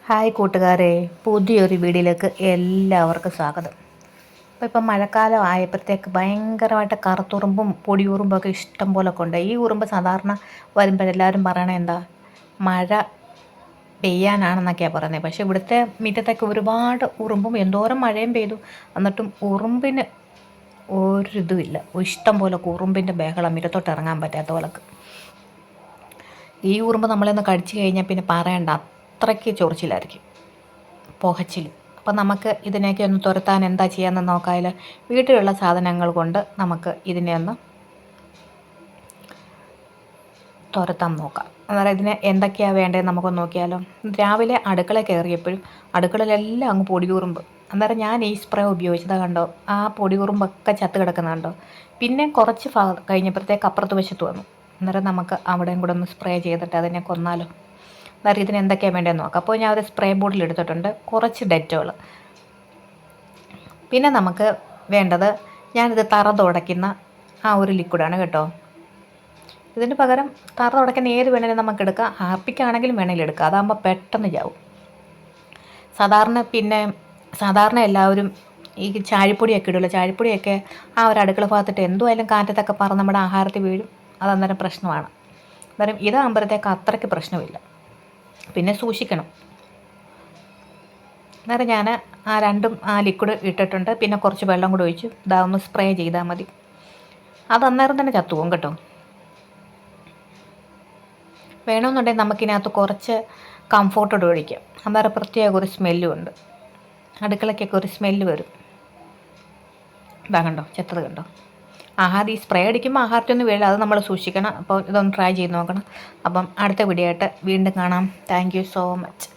Hi കൂട്ടുകാരെ, പുതിയൊരു വീഡിയോയിലേക്ക് എല്ലാവർക്കും സ്വാഗതം. ഇപ്പം മഴക്കാലം ആയപ്പോഴത്തേക്ക് ഭയങ്കരമായിട്ട് കറുത്തുറുമ്പും പൊടിയുറുമ്പൊക്കെ ഇഷ്ടം പോലെ കൊണ്ട്. ഈ ഉറുമ്പ് സാധാരണ വരുമ്പോഴെല്ലാവരും പറയണത് എന്താ, മഴ പെയ്യാനാണെന്നൊക്കെയാണ് പറയുന്നത്. പക്ഷേ ഇവിടുത്തെ മുറ്റത്തൊക്കെ ഒരുപാട് ഉറുമ്പും എന്തോരം മഴയും പെയ്തു, എന്നിട്ടും ഉറുമ്പിന് ഒരിതുമില്ല. ഇഷ്ടം പോലെ ഉറുമ്പിൻ്റെ ബഹളം, മുറ്റത്തോട്ട് ഇറങ്ങാൻ പറ്റാത്ത പോലൊക്കെ. ഈ ഉറുമ്പ് നമ്മളൊന്ന് കടിച്ചു കഴിഞ്ഞാൽ പിന്നെ പറയണ്ട, അത്രയ്ക്ക് ചൊറിച്ചിലായിരിക്കും, പുകച്ചിൽ. അപ്പം നമുക്ക് ഇതിനെയൊക്കെ ഒന്ന് തുരത്താൻ എന്താ ചെയ്യാമെന്ന് നോക്കാമല്ലോ. വീട്ടിലുള്ള സാധനങ്ങൾ കൊണ്ട് നമുക്ക് ഇതിനെ ഒന്ന് തുരത്താൻ നോക്കാം. അന്നേരം ഇതിന് എന്തൊക്കെയാണ് വേണ്ടതെന്ന് നമുക്കൊന്ന് നോക്കിയാലോ. രാവിലെ അടുക്കള കയറിയപ്പോഴും അടുക്കളയിലെല്ലാം അങ്ങ് പൊടിയുറുമ്പ്. അന്നേരം ഞാൻ ഈ സ്പ്രേ ഉപയോഗിച്ചത് കണ്ടോ, ആ പൊടിയുറുമ്പൊക്കെ ചത്ത് കിടക്കുന്നത് കണ്ടോ. പിന്നെ കുറച്ച് കഴിഞ്ഞപ്പോഴത്തേക്ക് അപ്പുറത്ത് വശത്ത് വന്നു. അന്നേരം നമുക്ക് അവിടെയും കൂടെ ഒന്ന് സ്പ്രേ ചെയ്തിട്ട് അതിനെ കൊന്നാലോ. അന്നേരം ഇതിന് എന്തൊക്കെയാണ് വേണ്ടതെന്ന് നോക്കാം. അപ്പോൾ ഞാൻ ഒരു സ്പ്രേ ബോട്ടിൽ എടുത്തിട്ടുണ്ട്, കുറച്ച് ഡെറ്റോൾ. പിന്നെ നമുക്ക് വേണ്ടത്, ഞാനിത് തറ തുടയ്ക്കുന്ന ആ ഒരു ലിക്വിഡാണ് കേട്ടോ. ഇതിന് പകരം തറ തുടയ്ക്കുന്ന ഏത് വേണേലും നമുക്ക് എടുക്കാം. ഹാർപ്പിക്കാണെങ്കിലും വേണമെങ്കിലും എടുക്കാം, അതാകുമ്പോൾ പെട്ടെന്ന് ചാവും. സാധാരണ എല്ലാവരും ഈ ചാഴിപ്പൊടിയൊക്കെ ഇടുമല്ലോ. ചാഴിപ്പൊടിയൊക്കെ ആ ഒരു അടുക്കള ഭാഗത്തിട്ട് എന്തുമായാലും കാറ്റത്തൊക്കെ പറന്ന് നമ്മുടെ ആഹാരത്തിൽ വീഴും. അതന്നേരം പ്രശ്നമാണ്. അന്നേരം ഇതാകുമ്പോഴത്തേക്ക് അത്രയ്ക്ക് പ്രശ്നമില്ല. പിന്നെ സൂക്ഷിക്കണം. അന്നേരം ഞാൻ ആ ലിക്വിഡ് ഇട്ടിട്ടുണ്ട്. പിന്നെ കുറച്ച് വെള്ളം കൂടെ ഒഴിച്ചു ഇതാവുന്ന സ്പ്രേ ചെയ്താൽ മതി. അത് അന്നേരം തന്നെ ചത്തുപോകും കേട്ടോ. വേണമെന്നുണ്ടെങ്കിൽ നമുക്കിനകത്ത് കുറച്ച് കംഫോർട്ടോട് ഒഴിക്കാം. അന്നേരം പ്രത്യേക ഒരു സ്മെല്ലും ഉണ്ട്. അടുക്കളയ്ക്കൊക്കെ ഒരു സ്മെല്ല് വരും. ഇതാ കണ്ടോ, ചെത്തത് കണ്ടോ. ഈ സ്പ്രേ അടിക്കുമ്പോൾ ആഹാരത്തൊന്നും വീഴില്ല, അത് നമ്മൾ സൂക്ഷിക്കണം. അപ്പോൾ ഇതൊന്ന് ട്രൈ ചെയ്ത് നോക്കണം. അപ്പം അടുത്ത വീഡിയോ ആയിട്ട് വീണ്ടും കാണാം. Thank you so much.